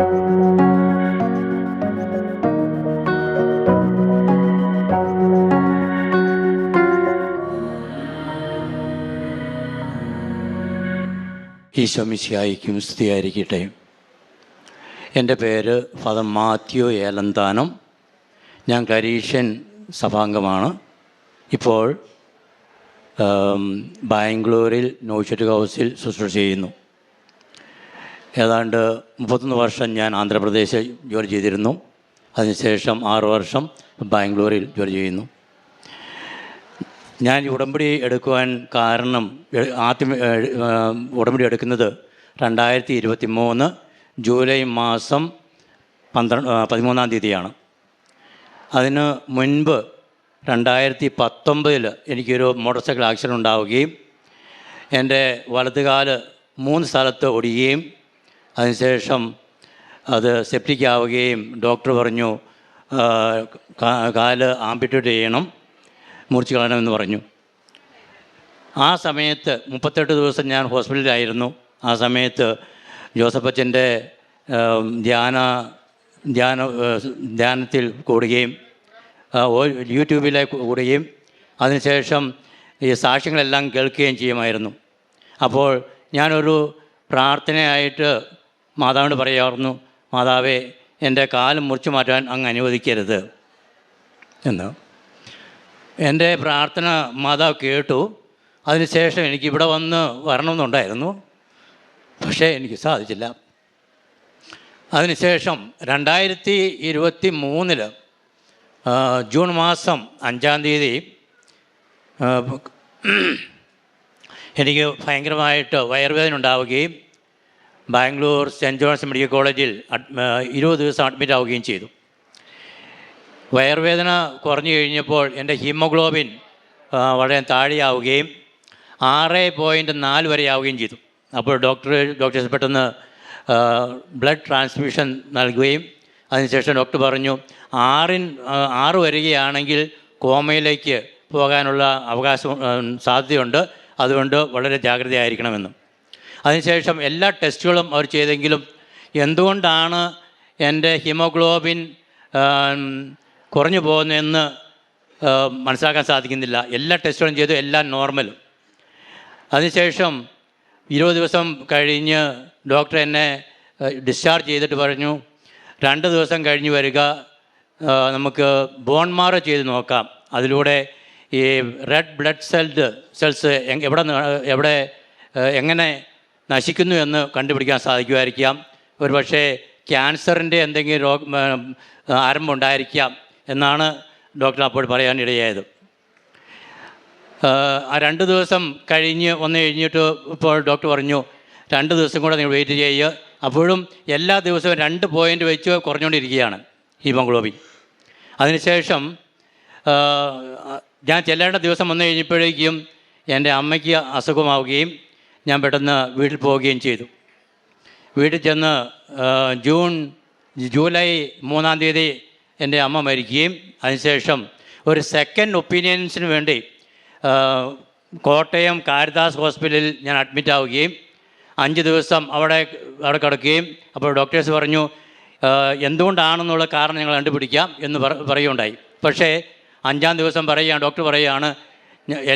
ഈശോ മിശിഹായ്ക്കും സ്തുതിയായിരിക്കട്ടെ. എൻ്റെ പേര് ഫാദർ മാത്യു ഏലന്താനം. ഞാൻ കരീഷ്യൻ സഭാംഗമാണ്. ഇപ്പോൾ ബാംഗ്ലൂരിൽ നോഷറ്റ് ഹൗസിൽ ശുശ്രൂഷ ചെയ്യുന്നു. ഏതാണ്ട് 31 വർഷം ഞാൻ ആന്ധ്രാപ്രദേശിൽ ജോലി ചെയ്തിരുന്നു. അതിനുശേഷം 6 വർഷം ബാംഗ്ലൂരിൽ ജോലി ചെയ്യുന്നു. ഞാൻ ഉടമ്പടി എടുക്കുവാൻ കാരണം, ആദ്യം ഉടമ്പടി എടുക്കുന്നത് 2023 ജൂലൈ മാസം 13-ാം തീയതിയാണ്. അതിന് മുൻപ് 2019 എനിക്കൊരു മോട്ടോർ സൈക്കിൾ ആക്സിഡൻ്റ് ഉണ്ടാവുകയും എൻ്റെ വലതുകാല് 3 സ്ഥലത്ത് ഒടിയുകയും അതിനുശേഷം അത് സെപ്റ്റിക് ആവുകയും ഡോക്ടർ പറഞ്ഞു കാല് ആംപിറ്റേറ്റ് ചെയ്യണം, മുറിച്ച് കളയണമെന്ന് പറഞ്ഞു. ആ സമയത്ത് 38 ദിവസം ഞാൻ ഹോസ്പിറ്റലിലായിരുന്നു. ആ സമയത്ത് ജോസഫ് അച്ഛൻ്റെ ധ്യാനത്തിൽ കൂടുകയും യൂട്യൂബിലെ കൂടുകയും അതിനുശേഷം ഈ സാക്ഷ്യങ്ങളെല്ലാം കേൾക്കുകയും ചെയ്യുമായിരുന്നു. അപ്പോൾ ഞാനൊരു പ്രാർത്ഥനയായിട്ട് മാതാവിനോട് പറയാമായിരുന്നു, മാതാവേ എൻ്റെ കാലം മുറിച്ചു മാറ്റാൻ അങ്ങ് അനുവദിക്കരുത് എന്ന്. എൻ്റെ പ്രാർത്ഥന മാതാവ് കേട്ടു. അതിനുശേഷം എനിക്കിവിടെ വരണമെന്നുണ്ടായിരുന്നു, പക്ഷേ എനിക്ക് സാധിച്ചില്ല. അതിനുശേഷം 2023 ജൂൺ മാസം 5-ാം തീയതി എനിക്ക് ഭയങ്കരമായിട്ട് വയറുവേദന ഉണ്ടാവുകയും ബാംഗ്ലൂർ സെൻറ്റ് ജോൺസ് മെഡിക്കൽ കോളേജിൽ 20 ദിവസം അഡ്മിറ്റ് ആവുകയും ചെയ്തു. വയറുവേദന കുറഞ്ഞു കഴിഞ്ഞപ്പോൾ എൻ്റെ ഹീമോഗ്ലോബിൻ വളരെ താഴെയാവുകയും 6.4 വരെ ആവുകയും ചെയ്തു. അപ്പോൾ ഡോക്ടേഴ്സ് പെട്ടെന്ന് ബ്ലഡ് ട്രാൻസ്ഫ്യൂഷൻ നൽകുകയും അതിനുശേഷം ഡോക്ടർ പറഞ്ഞു 6 വരികയാണെങ്കിൽ കോമയിലേക്ക് പോകാനുള്ള സാധ്യതയുണ്ട്, അതുകൊണ്ട് വളരെ ജാഗ്രതയായിരിക്കണമെന്ന്. അതിനുശേഷം എല്ലാ ടെസ്റ്റുകളും അവർ ചെയ്തെങ്കിലും എന്തുകൊണ്ടാണ് എൻ്റെ ഹീമോഗ്ലോബിൻ കുറഞ്ഞു പോകുന്നതെന്ന് മനസ്സിലാക്കാൻ സാധിക്കുന്നില്ല. എല്ലാ ടെസ്റ്റുകളും ചെയ്തു, എല്ലാം നോർമലും. അതിനുശേഷം 20 ദിവസം കഴിഞ്ഞ് ഡോക്ടർ എന്നെ ഡിസ്ചാർജ് ചെയ്തിട്ട് പറഞ്ഞു 2 ദിവസം കഴിഞ്ഞ് വരിക, നമുക്ക് ബോൺ മാറോ ചെയ്ത് നോക്കാം. അതിലൂടെ ഈ റെഡ് ബ്ലഡ് സെൽസ് എങ്ങനെ നശിക്കുന്നു എന്ന് കണ്ടുപിടിക്കാൻ സാധിക്കുമായിരിക്കാം. ഒരു പക്ഷേ ക്യാൻസറിൻ്റെ എന്തെങ്കിലും ആരംഭം ഉണ്ടായിരിക്കാം എന്നാണ് ഡോക്ടർ അപ്പോൾ പറയാനിടയായത്. ആ 2 ദിവസം കഴിഞ്ഞിട്ട് ഇപ്പോൾ ഡോക്ടർ പറഞ്ഞു 2 ദിവസം കൂടെ നിങ്ങൾ വെയിറ്റ് ചെയ്യുക. അപ്പോഴും എല്ലാ ദിവസവും 2 പോയിൻ്റ് വെച്ച് കുറഞ്ഞുകൊണ്ടിരിക്കുകയാണ് ഹീമോഗ്ലോബിൻ. അതിനുശേഷം ഞാൻ ചെല്ലേണ്ട ദിവസം വന്നു കഴിഞ്ഞപ്പോഴേക്കും എൻ്റെ അമ്മയ്ക്ക് അസുഖമാവുകയും ഞാൻ പെട്ടെന്ന് വീട്ടിൽ പോവുകയും ചെയ്തു. വീട്ടിൽ ചെന്ന് ജൂലൈ 3-ാം തീയതി എൻ്റെ അമ്മ മരിക്കുകയും അതിനുശേഷം ഒരു സെക്കൻഡ് ഒപ്പീനിയൻസിന് വേണ്ടി കോട്ടയം കാരിതാസ് ഹോസ്പിറ്റലിൽ ഞാൻ അഡ്മിറ്റ് ആവുകയും 5 ദിവസം അവിടെ കിടക്കുകയും അപ്പോൾ ഡോക്ടേഴ്സ് പറഞ്ഞു എന്തുകൊണ്ടാണെന്നുള്ള കാരണം ഞങ്ങൾ കണ്ടുപിടിക്കാം എന്ന് പറയുകയുണ്ടായി. പക്ഷേ 5-ാം ദിവസം ഡോക്ടർ പറയുകയാണ്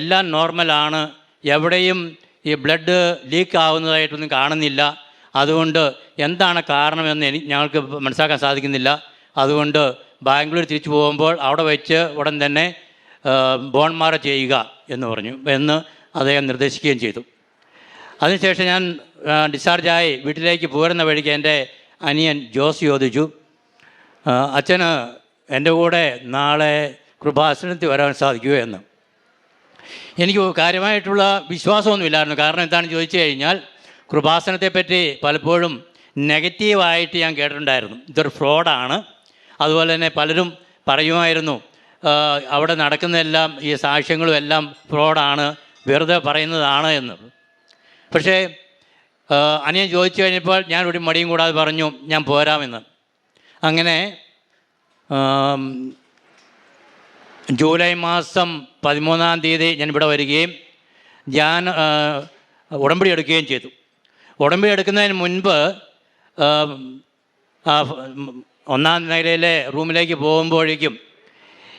എല്ലാം നോർമലാണ്, എവിടെയും ഈ ബ്ലഡ് ലീക്ക് ആവുന്നതായിട്ടൊന്നും കാണുന്നില്ല, അതുകൊണ്ട് എന്താണ് കാരണമെന്ന് ഞങ്ങൾക്ക് മനസ്സിലാക്കാൻ സാധിക്കുന്നില്ല, അതുകൊണ്ട് ബാംഗ്ലൂർ തിരിച്ചു പോകുമ്പോൾ അവിടെ വെച്ച് ഉടൻ തന്നെ ബോൺ മാറോ ചെയ്യുക എന്ന് അദ്ദേഹം നിർദ്ദേശിക്കുകയും ചെയ്തു. അതിനുശേഷം ഞാൻ ഡിസ്ചാർജായി വീട്ടിലേക്ക് പോരുന്ന വഴിക്ക് എൻ്റെ അനിയൻ ജോസ് ചോദിച്ചു, അച്ഛന് എൻ്റെ കൂടെ നാളെ കൃപാസനത്തിൽ വരാൻ സാധിക്കുമോ എന്ന്. എനിക്ക് കാര്യമായിട്ടുള്ള വിശ്വാസമൊന്നുമില്ലായിരുന്നു. കാരണം എന്താണെന്ന് ചോദിച്ചു കഴിഞ്ഞാൽ കൃപാസനത്തെപ്പറ്റി പലപ്പോഴും നെഗറ്റീവായിട്ട് ഞാൻ കേട്ടിട്ടുണ്ടായിരുന്നു. ഇതൊരു ഫ്രോഡാണ്. അതുപോലെ തന്നെ പലരും പറയുമായിരുന്നു അവിടെ നടക്കുന്നതെല്ലാം ഈ സാക്ഷ്യങ്ങളും എല്ലാം ഫ്രോഡാണ്, വെറുതെ പറയുന്നതാണ് എന്ന്. പക്ഷേ അനിയൻ ചോദിച്ചു കഴിഞ്ഞപ്പോൾ ഞാൻ ഒരു മടിയും കൂടാതെ പറഞ്ഞു ഞാൻ പോരാമെന്ന്. അങ്ങനെ ജൂലൈ മാസം 13-ാം തീയതി ഞാൻ ഇവിടെ വരികയും ഞാൻ ഉടമ്പടി എടുക്കുകയും ചെയ്തു. ഉടമ്പടി എടുക്കുന്നതിന് മുൻപ് ഒന്നാം നിലയിലെ റൂമിലേക്ക് പോകുമ്പോഴേക്കും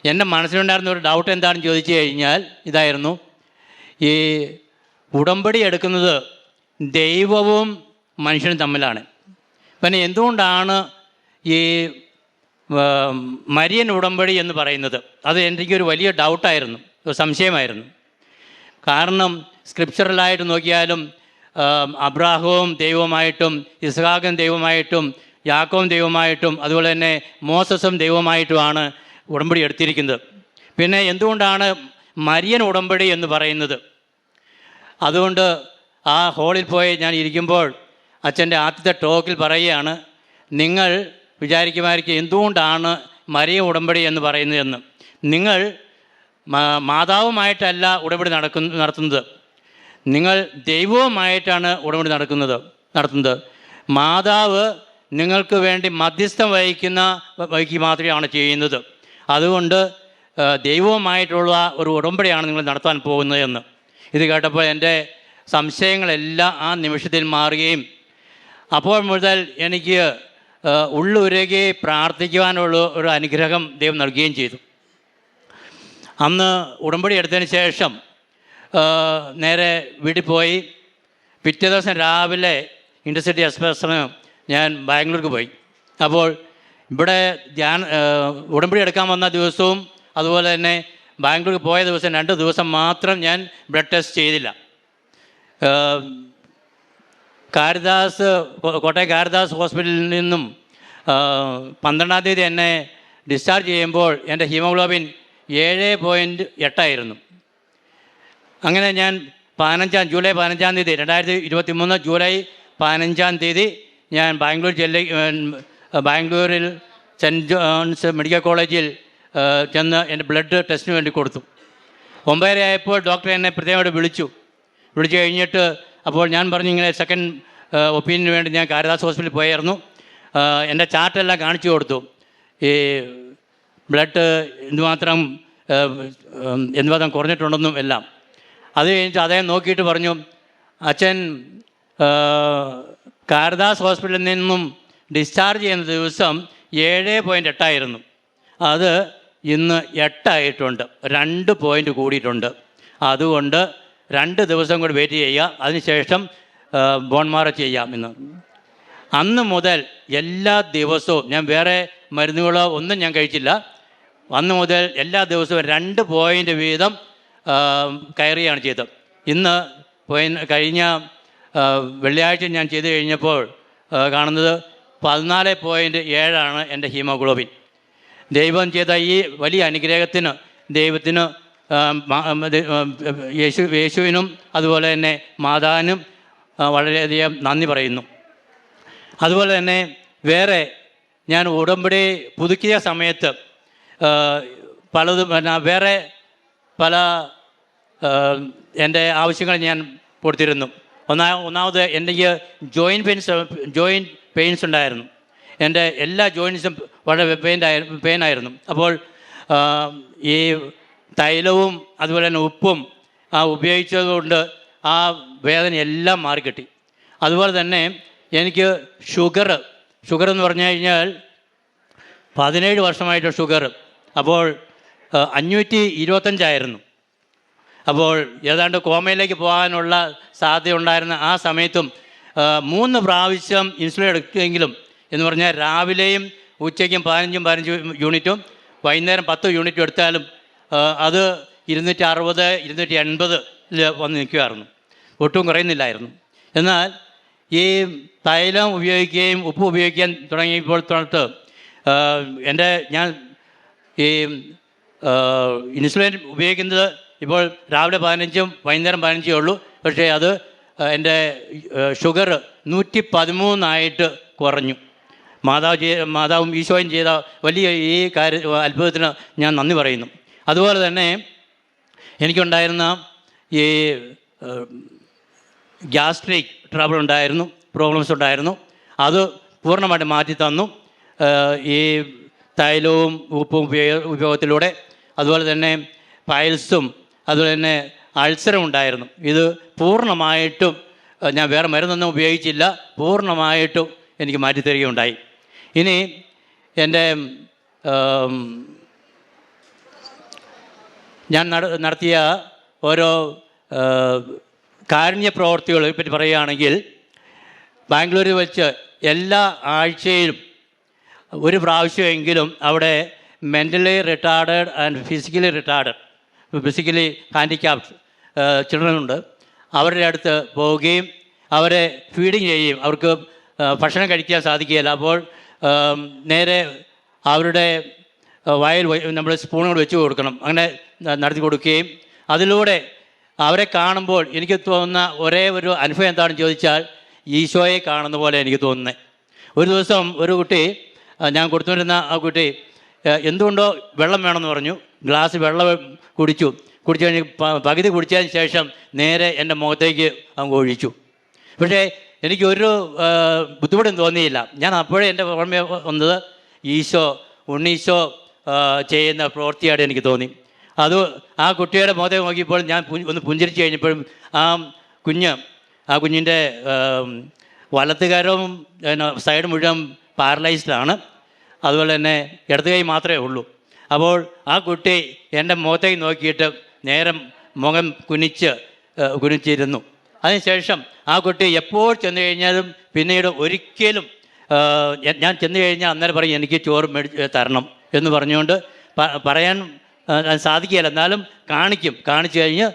എൻ്റെ മനസ്സിലുണ്ടായിരുന്ന ഒരു ഡൗട്ട് എന്താണെന്ന് ചോദിച്ചു കഴിഞ്ഞാൽ ഇതായിരുന്നു, ഈ ഉടമ്പടി എടുക്കുന്നത് ദൈവവും മനുഷ്യനും തമ്മിലാണ്. പിന്നെ എന്തുകൊണ്ടാണ് ഈ മരിയൻ ഉടമ്പടി എന്ന് പറയുന്നത്? അത് എനിക്കൊരു വലിയ ഡൗട്ടായിരുന്നു, ഒരു സംശയമായിരുന്നു. കാരണം സ്ക്രിപ്ചറലായിട്ട് നോക്കിയാലും അബ്രാഹവും ദൈവമായിട്ടും ഇസ്ഹാക്കും ദൈവമായിട്ടും യാക്കോബും ദൈവമായിട്ടും അതുപോലെ തന്നെ മോസസും ദൈവമായിട്ടുമാണ് ഉടമ്പടി എടുത്തിരിക്കുന്നത്. പിന്നെ എന്തുകൊണ്ടാണ് മരിയൻ ഉടമ്പടി എന്ന് പറയുന്നത്? അതുകൊണ്ട് ആ ഹോളിൽ പോയി ഞാൻ ഇരിക്കുമ്പോൾ അച്ഛൻ്റെ ആദ്യത്തെ ടോക്കിൽ പറയുകയാണ്, നിങ്ങൾ വിചാരിക്കുമായിരിക്കും എന്തുകൊണ്ടാണ് മരിയൻ ഉടമ്പടി എന്ന് പറയുന്നതെന്ന്. നിങ്ങൾ മാതാവുമായിട്ടല്ല ഉടമ്പടി നടത്തുന്നത്, നിങ്ങൾ ദൈവവുമായിട്ടാണ് ഉടമ്പടി നടത്തുന്നത്. മാതാവ് നിങ്ങൾക്ക് വേണ്ടി മധ്യസ്ഥം വഹിക്കുക മാത്രമാണ് ചെയ്യുന്നത്. അതുകൊണ്ട് ദൈവവുമായിട്ടുള്ള ഒരു ഉടമ്പടിയാണ് നിങ്ങൾ നടത്താൻ പോകുന്നതെന്ന്. ഇത് കേട്ടപ്പോൾ എൻ്റെ സംശയങ്ങളെല്ലാം ആ നിമിഷത്തിൽ മാറുകയും അപ്പോൾ മുതൽ എനിക്ക് ഉള്ളുരുകി പ്രാർത്ഥിക്കുവാനുള്ള ഒരു അനുഗ്രഹം ദൈവം നൽകുകയും ചെയ്തു. അന്ന് ഉടമ്പടി എടുത്തതിന് ശേഷം നേരെ വീട്ടിൽ പോയി. പിറ്റേ ദിവസം രാവിലെ ഇൻ്റർസിറ്റി എക്സ്പ്രസ്സിന് ഞാൻ ബാംഗ്ലൂർക്ക് പോയി. അപ്പോൾ ഇവിടെ ഉടമ്പടി എടുക്കാൻ വന്ന ദിവസവും അതുപോലെ തന്നെ ബാംഗ്ലൂർക്ക് പോയ ദിവസം 2 ദിവസം മാത്രം ഞാൻ ബ്ലഡ് ടെസ്റ്റ് ചെയ്തില്ല. കോട്ടയം കാരിദാസ് ഹോസ്പിറ്റലിൽ നിന്നും 12-ാം തീയതി എന്നെ ഡിസ്ചാർജ് ചെയ്യുമ്പോൾ എൻ്റെ ഹീമോഗ്ലോബിൻ 7.8 അങ്ങനെ ഞാൻ ജൂലൈ 15-ാം തീയതി 2023 ജൂലൈ 15-ാം തീയതി ഞാൻ ബാംഗ്ലൂരിൽ സെൻറ്റ് ജോൺസ് മെഡിക്കൽ കോളേജിൽ ചെന്ന് എൻ്റെ ബ്ലഡ് ടെസ്റ്റിന് വേണ്ടി കൊടുത്തു. 9:30 ആയപ്പോൾ ഡോക്ടർ എന്നെ പ്രത്യേകമായിട്ട് വിളിച്ചു കഴിഞ്ഞിട്ട് അപ്പോൾ ഞാൻ പറഞ്ഞു, ഇങ്ങനെ സെക്കൻഡ് ഒപ്പീനിയന് വേണ്ടി ഞാൻ കാരിദാസ് ഹോസ്പിറ്റലിൽ പോയായിരുന്നു. എൻ്റെ ചാർട്ടെല്ലാം കാണിച്ചു കൊടുത്തു, ഈ ബ്ലഡ് എന്തുമാത്രം കുറഞ്ഞിട്ടുണ്ടെന്നും എല്ലാം. അത് കഴിഞ്ഞിട്ട് അദ്ദേഹം നോക്കിയിട്ട് പറഞ്ഞു, അച്ഛൻ കാരിദാസ് ഹോസ്പിറ്റലിൽ നിന്നും ഡിസ്ചാർജ് ചെയ്യുന്ന ദിവസം 7.8 അത് ഇന്ന് 8 ആയിട്ടുണ്ട്, 2 പോയിൻ്റ് കൂടിയിട്ടുണ്ട്. അതുകൊണ്ട് 2 ദിവസം കൂടി വെയിറ്റ് ചെയ്യുക, അതിനുശേഷം ബോൺ മാറോ ചെയ്യാം എന്ന്. അന്ന് മുതൽ എല്ലാ ദിവസവും ഞാൻ വേറെ മരുന്നുകളോ ഒന്നും ഞാൻ കഴിച്ചില്ല. അന്ന് മുതൽ എല്ലാ ദിവസവും 2 പോയിൻ്റ് വീതം കയറുകയാണ് ചെയ്തത്. ഇന്ന് കഴിഞ്ഞ വെള്ളിയാഴ്ച ഞാൻ ചെയ്ത് കഴിഞ്ഞപ്പോൾ കാണുന്നത് 14.7 എൻ്റെ ഹീമോഗ്ലോബിൻ. ദൈവം ചെയ്ത ഈ വലിയ അനുഗ്രഹത്തിന് ദൈവത്തിന് യേശുവിനും അതുപോലെ തന്നെ മാതാവിനും വളരെയധികം നന്ദി പറയുന്നു. അതുപോലെ തന്നെ വേറെ ഞാൻ ഉടമ്പടി പുതുക്കിയ സമയത്ത് വേറെ പല എൻ്റെ ആവശ്യങ്ങൾ ഞാൻ കൊടുത്തിരുന്നു. ഒന്നാമത് എനിക്ക് ജോയിൻറ്റ് പെയിൻസ് ഉണ്ടായിരുന്നു. എൻ്റെ എല്ലാ ജോയിൻറ്റ്സും വളരെ പെയിനായിരുന്നു. അപ്പോൾ ഈ തൈലവും അതുപോലെ തന്നെ ഉപ്പും ഉപയോഗിച്ചതുകൊണ്ട് ആ വേദന എല്ലാം മാറിക്കിട്ടി. അതുപോലെ തന്നെ എനിക്ക് ഷുഗർ എന്ന് പറഞ്ഞു കഴിഞ്ഞാൽ 17 വർഷമായിട്ട് ഷുഗർ. അപ്പോൾ 525 അപ്പോൾ ഏതാണ്ട് കോമയിലേക്ക് പോകാനുള്ള സാധ്യത ഉണ്ടായിരുന്ന ആ സമയത്തും 3 പ്രാവശ്യം ഇൻസുലിൻ എടുക്കുമെങ്കിലും എന്ന് പറഞ്ഞാൽ രാവിലെയും ഉച്ചയ്ക്കും 15 യൂണിറ്റും വൈകുന്നേരം 10 യൂണിറ്റും എടുത്താലും അത് 260 280 വന്ന് നിൽക്കുമായിരുന്നു, ഒട്ടും കുറയുന്നില്ലായിരുന്നു. എന്നാൽ ഈ തൈലം ഉപയോഗിക്കുകയും ഉപ്പ് ഉപയോഗിക്കാൻ തുടങ്ങിയപ്പോൾ തൊട്ട് ഞാൻ ഈ ഇൻസുലിൻ ഉപയോഗിക്കുന്നത് ഇപ്പോൾ രാവിലെ 15 വൈകുന്നേരം 15 ഉള്ളൂ. പക്ഷേ അത് എൻ്റെ ഷുഗർ 113 കുറഞ്ഞു. മാതാവും ഈശോയും ചെയ്ത വലിയ ഈ അത്ഭുതത്തിന് ഞാൻ നന്ദി പറയുന്നു. അതുപോലെ തന്നെ എനിക്കുണ്ടായിരുന്ന ഈ ഗ്യാസ്ട്രിക് പ്രോബ്ലംസ് ഉണ്ടായിരുന്നു. അത് പൂർണ്ണമായിട്ട് മാറ്റി തന്നു ഈ തൈലവും ഉപ്പും ഉപയോഗത്തിലൂടെ. അതുപോലെ തന്നെ പൈൽസും അതുപോലെ തന്നെ അൾസറും ഉണ്ടായിരുന്നു. ഇത് പൂർണ്ണമായിട്ടും ഞാൻ വേറെ മരുന്നൊന്നും ഉപയോഗിച്ചില്ല, പൂർണ്ണമായിട്ടും എനിക്ക് മാറ്റിത്തരികയുണ്ടായി. ഇനി എൻ്റെ ഞാൻ നടത്തിയ ഓരോ കാരുണ്യ പ്രവർത്തികളെ പറ്റി പറയുകയാണെങ്കിൽ, ബാംഗ്ലൂരിൽ വെച്ച് എല്ലാ ആഴ്ചയിലും ഒരു പ്രാവശ്യമെങ്കിലും അവിടെ mentally retarded and physically handicapped ചിൽഡ്രനുണ്ട്. അവരുടെ അടുത്ത് പോവുകയും അവരെ ഫീഡിങ് ചെയ്യുകയും, അവർക്ക് ഭക്ഷണം കഴിക്കാൻ സാധിക്കുകയില്ല. അപ്പോൾ നേരെ അവരുടെ വായിൽ നമ്മൾ സ്പൂണുകൾ വെച്ച് കൊടുക്കണം. അങ്ങനെ നടത്തി കൊടുക്കുകയും, അതിലൂടെ അവരെ കാണുമ്പോൾ എനിക്ക് തോന്നുന്ന ഒരേ ഒരു അനുഭവം എന്താണെന്ന് ചോദിച്ചാൽ, ഈശോയെ കാണുന്ന പോലെ എനിക്ക് തോന്നുന്നത്. ഒരു ദിവസം ഒരു കുട്ടി, ഞാൻ കൊടുത്തുകൊണ്ടിരുന്ന ആ കുട്ടി എന്തുകൊണ്ടോ വെള്ളം വേണമെന്ന് പറഞ്ഞു. ഗ്ലാസ് വെള്ളം കുടിച്ചു കഴിഞ്ഞ് പകുതി കുടിച്ചതിന് ശേഷം നേരെ എൻ്റെ മുഖത്തേക്ക് അങ്ങ് ഒഴിച്ചു. പക്ഷേ എനിക്കൊരു ബുദ്ധിമുട്ടും തോന്നിയില്ല. ഞാൻ അപ്പോഴേ എൻ്റെ ഓർമ്മ വന്നത് ഉണ്ണീശോ ചെയ്യുന്ന പ്രവൃത്തിയായിട്ട് എനിക്ക് തോന്നി. അത് ആ കുട്ടിയുടെ മുഖത്തേക്ക് നോക്കിയപ്പോൾ ഞാൻ ഒന്ന് പുഞ്ചിരിച്ച് കഴിഞ്ഞപ്പോഴും ആ കുഞ്ഞിൻ്റെ വലത്തുകരവും സൈഡ് മുഴുവൻ പാരലൈസ്ഡാണ്. അതുപോലെ തന്നെ ഇടത് കൈ മാത്രമേ ഉള്ളൂ. അപ്പോൾ ആ കുട്ടി എൻ്റെ മുഖത്തേക്ക് നോക്കിയിട്ട് നേരെ മുഖം കുനിച്ചിരുന്നു. അതിനുശേഷം ആ കുട്ടി എപ്പോൾ ചെന്ന് കഴിഞ്ഞാലും പിന്നീട് ഒരിക്കലും ഞാൻ ചെന്ന് കഴിഞ്ഞാൽ അന്നേരം പറയും എനിക്ക് ചോറ് തരണം എന്ന് പറഞ്ഞുകൊണ്ട് പറയാൻ സാധിക്കുകയില്ല, എന്നാലും കാണിച്ചു കഴിഞ്ഞ്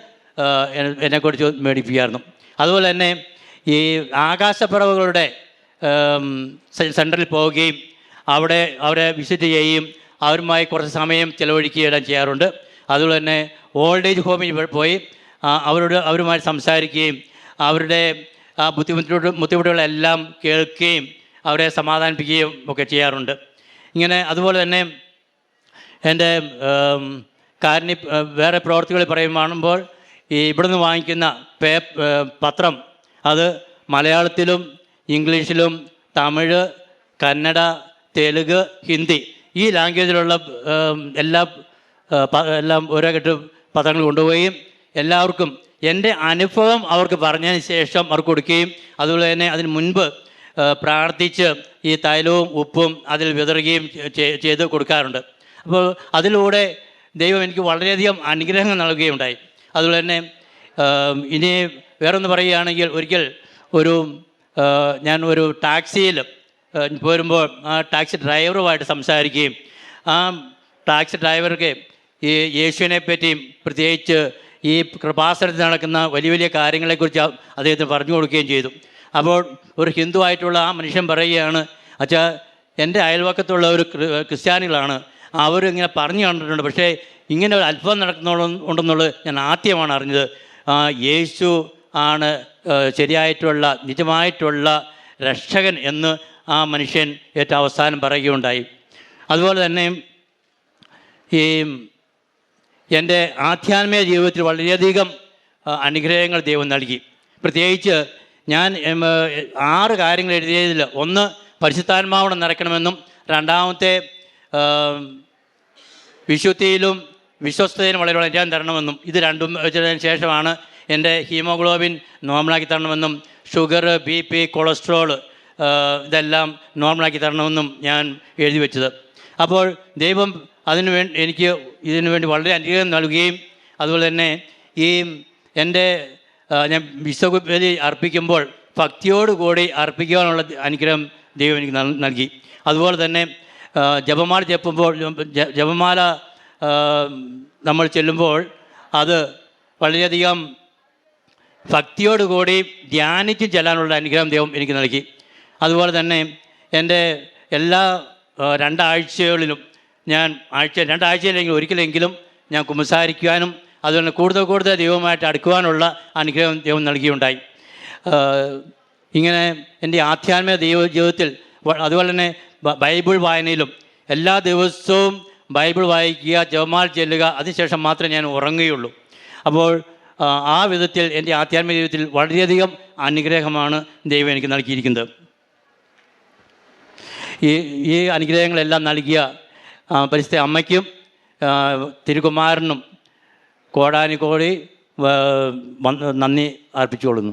എന്നെക്കുറിച്ച് മേടിപ്പിക്കായിരുന്നു. അതുപോലെ തന്നെ ഈ ആകാശപ്പറവുകളുടെ സെൻറ്ററിൽ പോവുകയും അവരെ വിസിറ്റ് ചെയ്യുകയും അവരുമായി കുറച്ച് സമയം ചിലവഴിക്കുകയും ചെയ്യാറുണ്ട്. അതുപോലെ തന്നെ ഓൾഡ് ഏജ് ഹോമിൽ പോയി അവരുമായി സംസാരിക്കുകയും അവരുടെ ആ ബുദ്ധിമുട്ടുകളെല്ലാം കേൾക്കുകയും അവരെ സമാധാനിപ്പിക്കുകയും ഒക്കെ ചെയ്യാറുണ്ട്. ഇങ്ങനെ അതുപോലെ തന്നെ എൻ്റെ വേറെ പ്രവർത്തികൾ പറയുമ്പോൾ ഇവിടുന്ന് വാങ്ങിക്കുന്ന പത്രം അത് മലയാളത്തിലും ഇംഗ്ലീഷിലും തമിഴ്, കന്നഡ, തെലുങ്ക്, ഹിന്ദി ഈ ലാംഗ്വേജിലുള്ള എല്ലാം ഓരോ കെട്ട് പത്രങ്ങൾ കൊണ്ടുപോവുകയും എല്ലാവർക്കും എൻ്റെ അനുഭവം അവർക്ക് പറഞ്ഞതിന് ശേഷം അവർക്ക് കൊടുക്കുകയും അതുപോലെ തന്നെ അതിന് മുൻപ് പ്രാർത്ഥിച്ച് ഈ തൈലവും ഉപ്പും അതിൽ വിതറുകയും ചെയ്ത് കൊടുക്കാറുണ്ട്. അപ്പോൾ അതിലൂടെ ദൈവം എനിക്ക് വളരെയധികം അനുഗ്രഹങ്ങൾ നൽകുകയുണ്ടായി. അതുപോലെ തന്നെ ഇനി വേറൊന്ന് പറയുകയാണെങ്കിൽ, ഒരിക്കൽ ഞാൻ ഒരു ടാക്സിയിൽ പോരുമ്പോൾ ആ ടാക്സി ഡ്രൈവറുമായിട്ട് സംസാരിക്കുകയും ആ ടാക്സി ഡ്രൈവർക്ക് ഈ യേശുവിനെ പറ്റിയും പ്രത്യേകിച്ച് ഈ കൃപാസനത്തിൽ നടക്കുന്ന വലിയ വലിയ കാര്യങ്ങളെക്കുറിച്ച് അദ്ദേഹത്തിന് പറഞ്ഞു കൊടുക്കുകയും ചെയ്തു. അപ്പോൾ ഒരു ഹിന്ദു ആയിട്ടുള്ള ആ മനുഷ്യൻ പറയുകയാണ്, അച്ഛാ എൻ്റെ അയൽവക്കത്തുള്ള ഒരു ക്രിസ്ത്യാനികളാണ്, അവരിങ്ങനെ പറഞ്ഞു കണ്ടിട്ടുണ്ട്, പക്ഷേ ഇങ്ങനെ ഒരു അത്ഭുതം ഉണ്ടെന്നുള്ളത് ഞാൻ ആദ്യമാണ് അറിഞ്ഞത്. യേശു ആണ് ശരിയായിട്ടുള്ള നിജമായിട്ടുള്ള രക്ഷകൻ എന്ന് ആ മനുഷ്യൻ ഏറ്റവും അവസാനം പറയുകയുണ്ടായി. അതുപോലെ തന്നെ ഈ എൻ്റെ ആധ്യാത്മിക ജീവിതത്തിൽ വളരെയധികം അനുഗ്രഹങ്ങൾ ദൈവം നൽകി. പ്രത്യേകിച്ച് ഞാൻ 6 കാര്യങ്ങൾ എഴുതിയതിൽ ഒന്ന് പരിശുദ്ധാത്മാവോടെ നിറയ്ക്കണമെന്നും, രണ്ടാമത്തെ വിശുദ്ധിയിലും വിശ്വസ്തയിലും വളരാൻ തരണമെന്നും, ഇത് രണ്ടും വെച്ചതിന് ശേഷമാണ് എൻ്റെ ഹീമോഗ്ലോബിൻ നോർമലാക്കി തരണമെന്നും, ഷുഗർ, BP, കൊളസ്ട്രോൾ ഇതെല്ലാം നോർമലാക്കി തരണമെന്നും ഞാൻ എഴുതി വെച്ചത്. അപ്പോൾ ദൈവം എനിക്ക് ഇതിനു വേണ്ടി വളരെ അനുഗ്രഹം നൽകുകയും അതുപോലെ തന്നെ ഈ എൻ്റെ ഞാൻ വിശ്വബലി അർപ്പിക്കുമ്പോൾ ഭക്തിയോടുകൂടി അർപ്പിക്കുവാനുള്ള അനുഗ്രഹം ദൈവം എനിക്ക് നൽകി. അതുപോലെ തന്നെ ജപമാല ജപമാല നമ്മൾ ചെല്ലുമ്പോൾ അത് വളരെയധികം ഭക്തിയോടുകൂടി ധ്യാനിച്ച് ചെല്ലാനുള്ള അനുഗ്രഹം ദൈവം എനിക്ക് നൽകി. അതുപോലെ തന്നെ എൻ്റെ എല്ലാ 2 ആഴ്ചകളിലും ഞാൻ 2 ആഴ്ചയിലെങ്കിലും ഒരിക്കലെങ്കിലും ഞാൻ കുമ്പസാരിക്കുവാനും അതുപോലെ കൂടുതൽ ദൈവമായിട്ട് അടുക്കുവാനുള്ള അനുഗ്രഹം ദൈവം നൽകിയുണ്ടായി. ഇങ്ങനെ എൻ്റെ ആധ്യാത്മിക ജീവിതത്തിൽ അതുപോലെ തന്നെ ബൈബിൾ വായനയിലും എല്ലാ ദിവസവും ബൈബിൾ വായിക്കുക, ജപമാല ചെല്ലുക, അതിനുശേഷം മാത്രമേ ഞാൻ ഉറങ്ങുകയുള്ളൂ. അപ്പോൾ ആ വിധത്തിൽ എൻ്റെ ആധ്യാത്മിക ജീവിതത്തിൽ വളരെയധികം അനുഗ്രഹമാണ് ദൈവം എനിക്ക് നൽകിയിരിക്കുന്നത്. ഈ അനുഗ്രഹങ്ങളെല്ലാം നൽകിയ പരിശുദ്ധ അമ്മയ്ക്കും തിരുകുമാരനും കോടാനുകോടി നന്ദി അർപ്പിച്ചുകൊള്ളുന്നു.